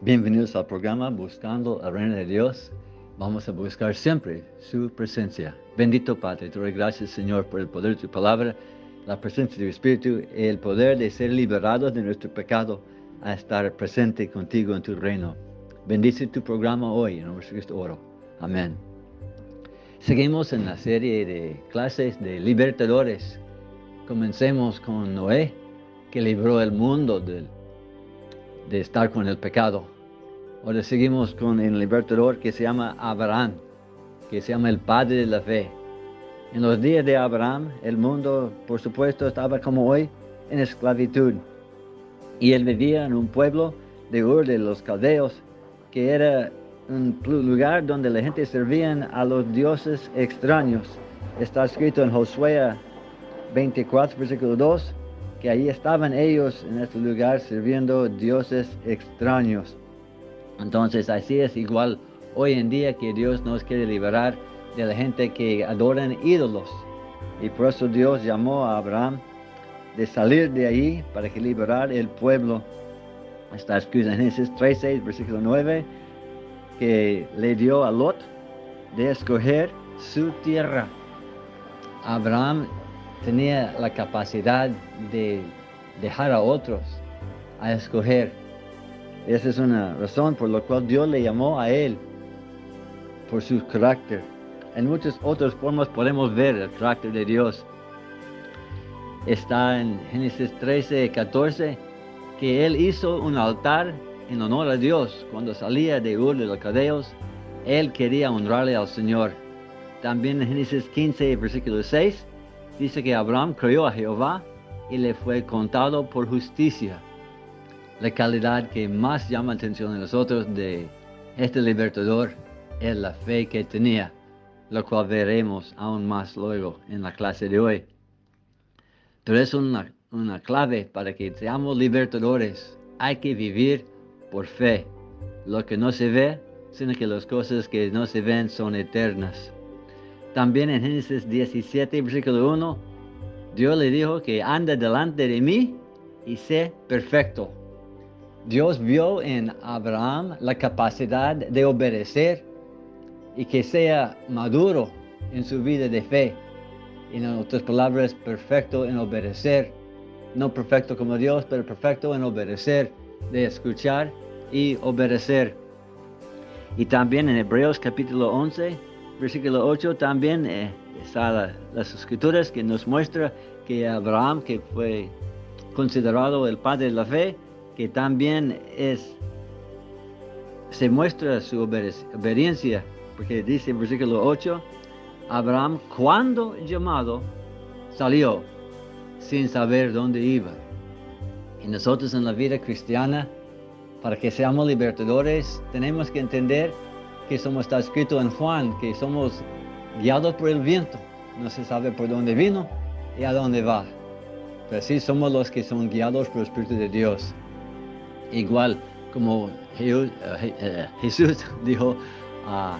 Bienvenidos al programa Buscando al Reino de Dios. Vamos a buscar siempre su presencia. Bendito Padre, te doy gracias, Señor, por el poder de tu palabra, la presencia de tu Espíritu y el poder de ser liberados de nuestro pecado a estar presente contigo en tu reino. Bendice tu programa hoy, en nombre de Cristo oro. Amén. Seguimos en la serie de clases de libertadores. Comencemos con Noé, que libró el mundo de estar con el pecado. Ahora seguimos con el libertador que se llama Abraham, que se llama el padre de la fe. En los días de Abraham, el mundo, por supuesto, estaba como hoy en esclavitud. Y él vivía en un pueblo de Ur de los Caldeos, que era un lugar donde la gente servía a los dioses extraños. Está escrito en Josué 24, versículo 2, que ahí estaban ellos en este lugar sirviendo dioses extraños. Entonces así es igual hoy en día que Dios nos quiere liberar de la gente que adoran ídolos. Y por eso Dios llamó a Abraham de salir de ahí para que liberar el pueblo. Está escrito en Génesis 3:6, versículo 9, que le dio a Lot de escoger su tierra. Abraham tenía la capacidad de dejar a otros a escoger. Esa es una razón por la cual Dios le llamó a él, por su carácter. En muchas otras formas podemos ver el carácter de Dios. Está en Génesis 13:14, que él hizo un altar en honor a Dios. Cuando salía de Ur de los Caldeos, él quería honrarle al Señor. También en Génesis 15, versículo 6, dice que Abraham creyó a Jehová y le fue contado por justicia. La calidad que más llama la atención de nosotros de este libertador es la fe que tenía, lo cual veremos aún más luego en la clase de hoy. Pero es una clave para que seamos libertadores. Hay que vivir por fe. Lo que no se ve, sino que las cosas que no se ven son eternas. También en Génesis 17, versículo 1, Dios le dijo que anda delante de mí y sé perfecto. Dios vio en Abraham la capacidad de obedecer y que sea maduro en su vida de fe. En otras palabras, perfecto en obedecer. No perfecto como Dios, pero perfecto en obedecer, de escuchar y obedecer. Y también en Hebreos capítulo 11, versículo 8, también está las escrituras que nos muestra que Abraham, que fue considerado el padre de la fe, que también se muestra su obediencia, porque dice en versículo 8, Abraham, cuando llamado, salió sin saber dónde iba. Y nosotros en la vida cristiana, para que seamos libertadores, tenemos que entender que está escrito en Juan, que somos guiados por el viento. No se sabe por dónde vino y a dónde va. Pero sí somos los que son guiados por el Espíritu de Dios. Igual como Jesús dijo a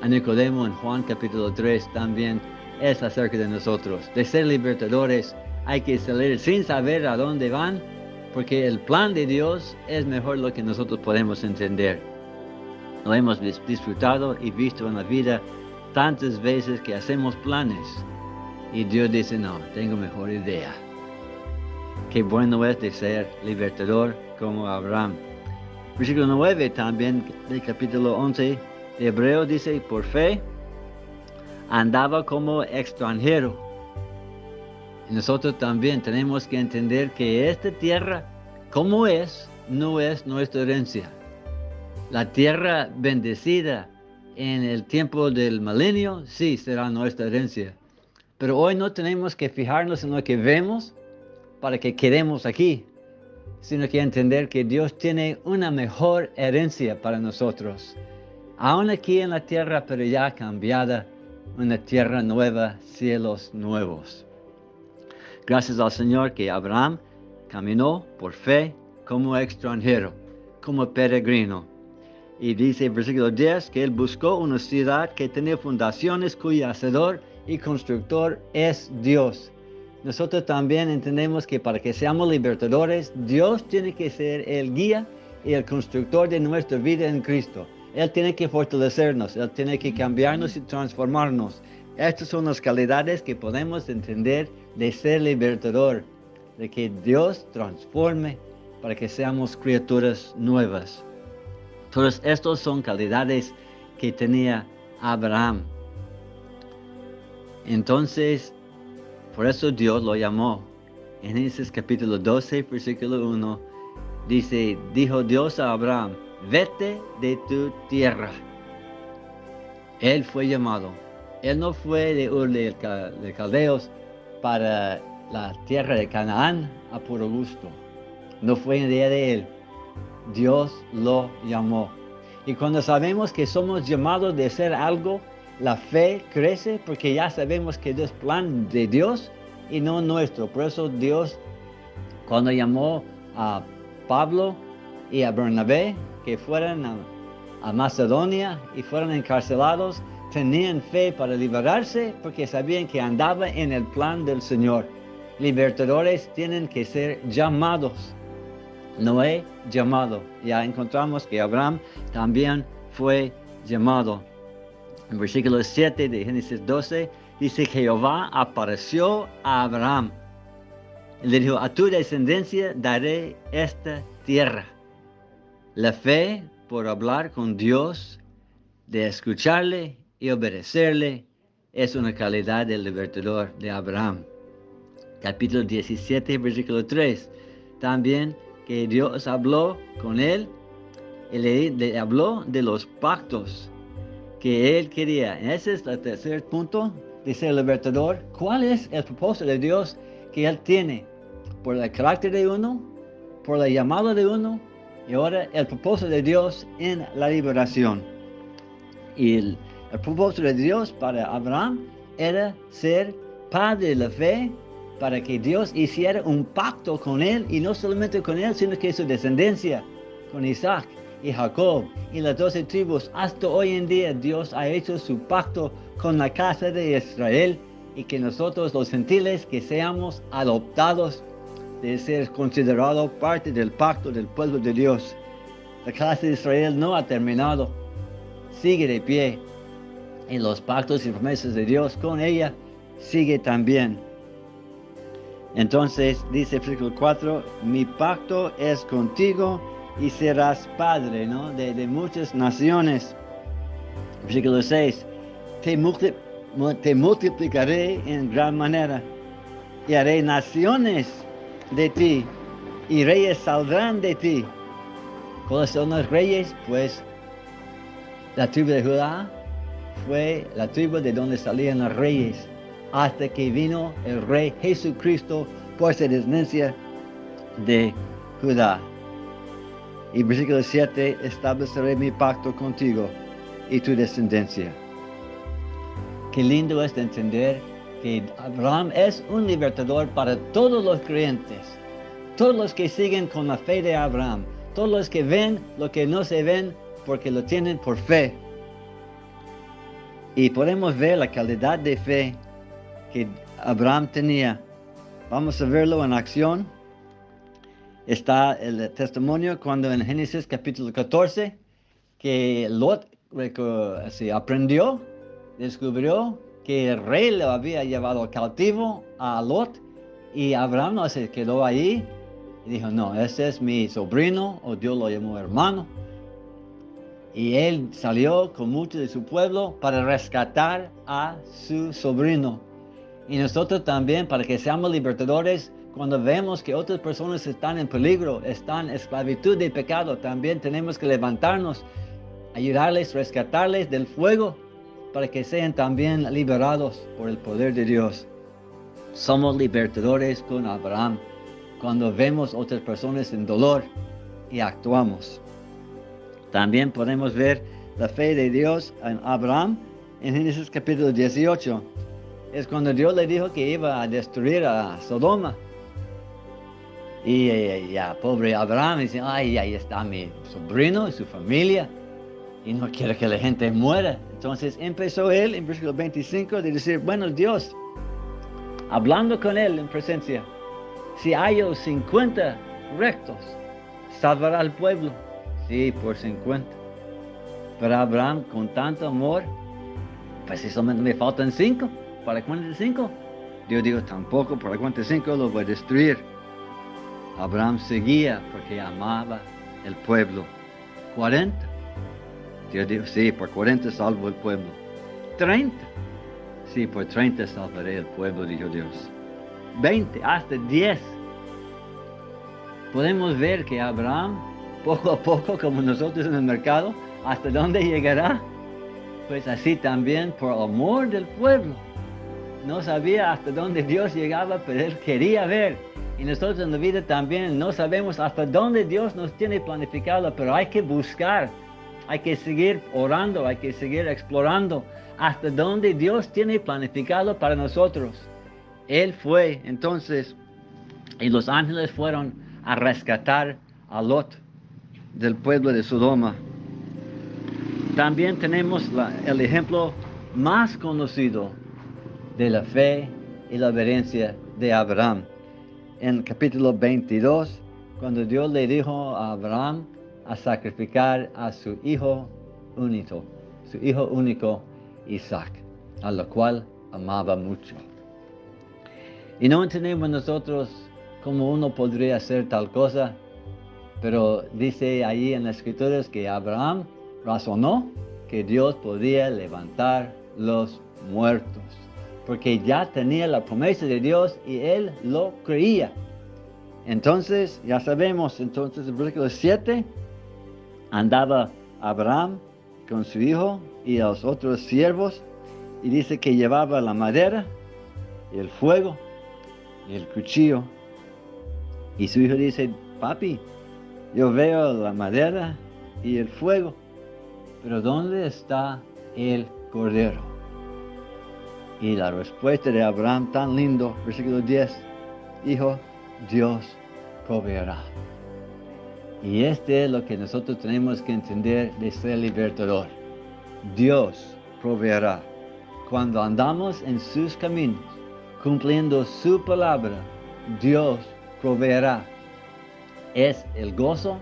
Nicodemo en Juan capítulo 3, también es acerca de nosotros. De ser libertadores hay que salir sin saber a dónde van, porque el plan de Dios es mejor lo que nosotros podemos entender. Lo hemos disfrutado y visto en la vida tantas veces que hacemos planes y Dios dice, no, tengo mejor idea. Qué bueno es de ser libertador como Abraham. Versículo 9 también del capítulo 11 de Hebreos dice, por fe andaba como extranjero. Y nosotros también tenemos que entender que esta tierra, como es, no es nuestra herencia. La tierra bendecida en el tiempo del milenio, sí, será nuestra herencia. Pero hoy no tenemos que fijarnos en lo que vemos para que quedemos aquí, sino que entender que Dios tiene una mejor herencia para nosotros. Aún aquí en la tierra, pero ya cambiada, una tierra nueva, cielos nuevos. Gracias al Señor que Abraham caminó por fe como extranjero, como peregrino. Y dice en versículo 10 que él buscó una ciudad que tenía fundaciones, cuyo hacedor y constructor es Dios. Nosotros también entendemos que para que seamos libertadores, Dios tiene que ser el guía y el constructor de nuestra vida en Cristo. Él tiene que fortalecernos, Él tiene que cambiarnos y transformarnos. Estas son las calidades que podemos entender de ser libertador, de que Dios transforme para que seamos criaturas nuevas. Todos estos son calidades que tenía Abraham. Entonces, por eso Dios lo llamó. En Génesis capítulo 12, versículo 1, dijo Dios a Abraham, vete de tu tierra. Él fue llamado. Él no fue de Ur de Caldeos para la tierra de Canaán a puro gusto. No fue idea de él. Dios lo llamó. Y cuando sabemos que somos llamados de hacer algo, la fe crece porque ya sabemos que es plan de Dios y no nuestro. Por eso Dios, cuando llamó a Pablo y a Bernabé, que fueran a Macedonia y fueron encarcelados, tenían fe para liberarse porque sabían que andaba en el plan del Señor. Libertadores tienen que ser llamados. Noé llamado. Ya encontramos que Abraham también fue llamado. En versículo 7 de Génesis 12 dice que Jehová apareció a Abraham. Y le dijo, a tu descendencia daré esta tierra. La fe por hablar con Dios, de escucharle y obedecerle, es una calidad del libertador de Abraham. Capítulo 17, versículo 3. También que Dios habló con él y le habló de los pactos que él quería. Ese es el tercer punto de ser libertador. ¿Cuál es el propósito de Dios que él tiene? Por el carácter de uno, por la llamada de uno, y ahora el propósito de Dios en la liberación. Y el propósito de Dios para Abraham era ser padre de la fe, para que Dios hiciera un pacto con él, y no solamente con él, sino que su descendencia, con Isaac y Jacob y las 12 tribus. Hasta hoy en día Dios ha hecho su pacto con la casa de Israel, y que nosotros los gentiles que seamos adoptados de ser considerados parte del pacto del pueblo de Dios. La casa de Israel no ha terminado, sigue de pie, y los pactos y promesas de Dios con ella sigue también. Entonces dice versículo 4, mi pacto es contigo y serás padre, ¿no? de muchas naciones. Versículo 6, te multiplicaré en gran manera y haré naciones de ti y reyes saldrán de ti. ¿Cuáles son los reyes? Pues la tribu de Judá fue la tribu de donde salían los reyes, hasta que vino el rey Jesucristo por su descendencia de Judá. Y versículo 7, estableceré mi pacto contigo y tu descendencia. Qué lindo es de entender que Abraham es un libertador para todos los creyentes, todos los que siguen con la fe de Abraham, todos los que ven lo que no se ven porque lo tienen por fe. Y podemos ver la calidad de fe que Abraham tenía. Vamos a verlo en acción. Está el testimonio cuando en Génesis capítulo 14, que Lot aprendió, descubrió que el rey lo había llevado cautivo a Lot, y Abraham no se quedó ahí y dijo, no, ese es mi sobrino, o Dios lo llamó hermano. Y él salió con mucho de su pueblo para rescatar a su sobrino. Y nosotros también, para que seamos libertadores, cuando vemos que otras personas están en peligro, están en esclavitud de pecado, también tenemos que levantarnos, ayudarles, rescatarles del fuego, para que sean también liberados por el poder de Dios. Somos libertadores con Abraham, cuando vemos otras personas en dolor y actuamos. También podemos ver la fe de Dios en Abraham en Génesis capítulo 18. Es cuando Dios le dijo que iba a destruir a Sodoma. Y ya, pobre Abraham, dice, ay, ahí está mi sobrino y su familia, y no quiere que la gente muera. Entonces empezó él en versículo 25 de decir, bueno, Dios, hablando con él en presencia, si hay 50 rectos, salvará al pueblo. Sí, por 50. Pero Abraham, con tanto amor, pues si solamente me faltan 5 para 45. Dios dijo, tampoco para 45 lo voy a destruir. Abraham seguía porque amaba el pueblo. 40. Dios dijo, sí, por 40 salvo el pueblo. 30. Sí, por 30 salvaré el pueblo, dijo Dios. 20, hasta 10. Podemos ver que Abraham, poco a poco, como nosotros en el mercado, ¿hasta dónde llegará? Pues así también, por amor del pueblo. No sabía hasta dónde Dios llegaba, pero Él quería ver. Y nosotros en la vida también no sabemos hasta dónde Dios nos tiene planificado, pero hay que buscar, hay que seguir orando, hay que seguir explorando hasta dónde Dios tiene planificado para nosotros. Él fue, entonces, y los ángeles fueron a rescatar a Lot del pueblo de Sodoma. También tenemos el ejemplo más conocido de la fe y la obediencia de Abraham. En capítulo 22, cuando Dios le dijo a Abraham a sacrificar a su hijo único Isaac, a lo cual amaba mucho. Y no entendemos nosotros cómo uno podría hacer tal cosa, pero dice ahí en las escrituras que Abraham razonó que Dios podía levantar los muertos, porque ya tenía la promesa de Dios y él lo creía. Entonces, ya sabemos, entonces en el versículo 7, andaba Abraham con su hijo y los otros siervos, y dice que llevaba la madera y el fuego y el cuchillo. Y su hijo dice, papi, yo veo la madera y el fuego, pero ¿dónde está el cordero? Y la respuesta de Abraham, tan lindo, versículo 10, hijo, Dios proveerá. Y este es lo que nosotros tenemos que entender de ser libertador. Dios proveerá. Cuando andamos en sus caminos, cumpliendo su palabra, Dios proveerá. Es el gozo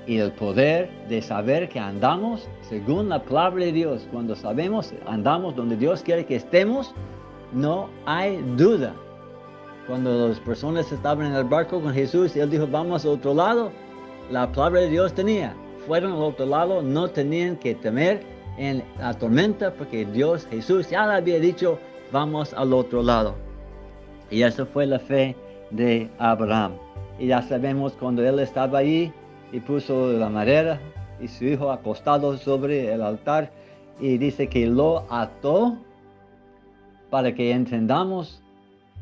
y el poder de saber que andamos según la palabra de Dios. Cuando sabemos, andamos donde Dios quiere que estemos, no hay duda. Cuando las personas estaban en el barco con Jesús, Él dijo, vamos al otro lado. La palabra de Dios tenía. Fueron al otro lado, no tenían que temer en la tormenta, porque Dios, Jesús, ya le había dicho, vamos al otro lado. Y esa fue la fe de Abraham. Y ya sabemos cuando él estaba ahí y puso la madera y su hijo acostado sobre el altar, y dice que lo ató para que entendamos,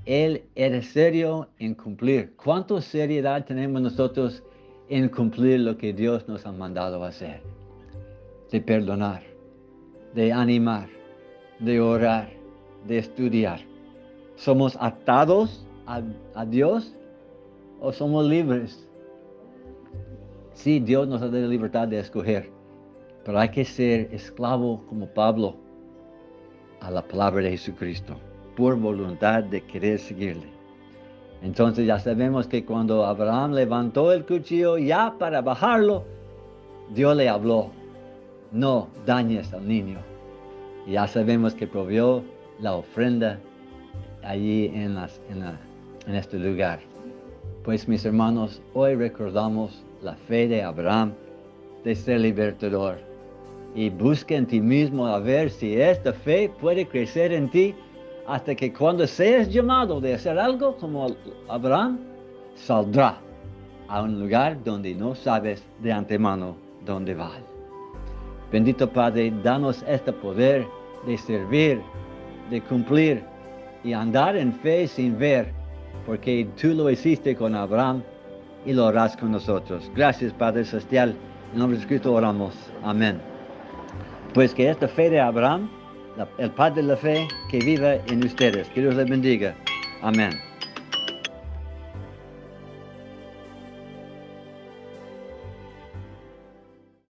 él era serio en cumplir. ¿Cuánta seriedad tenemos nosotros en cumplir lo que Dios nos ha mandado hacer? De perdonar, de animar, de orar, de estudiar. ¿Somos atados a Dios o somos libres? Sí, Dios nos da la libertad de escoger, pero hay que ser esclavo como Pablo a la palabra de Jesucristo, por voluntad de querer seguirle. Entonces ya sabemos que cuando Abraham levantó el cuchillo ya para bajarlo, Dios le habló, no dañes al niño. Y ya sabemos que proveyó la ofrenda allí en este lugar. Pues mis hermanos, hoy recordamos la fe de Abraham de ser libertador. Y busca en ti mismo a ver si esta fe puede crecer en ti hasta que cuando seas llamado de hacer algo como Abraham, saldrá a un lugar donde no sabes de antemano dónde va. Bendito Padre, danos este poder de servir, de cumplir y andar en fe sin ver, porque tú lo hiciste con Abraham y lo harás con nosotros. Gracias, Padre Celestial. En nombre de Cristo oramos. Amén. Pues que esta fe de Abraham, el Padre de la fe, que viva en ustedes. Que Dios les bendiga. Amén.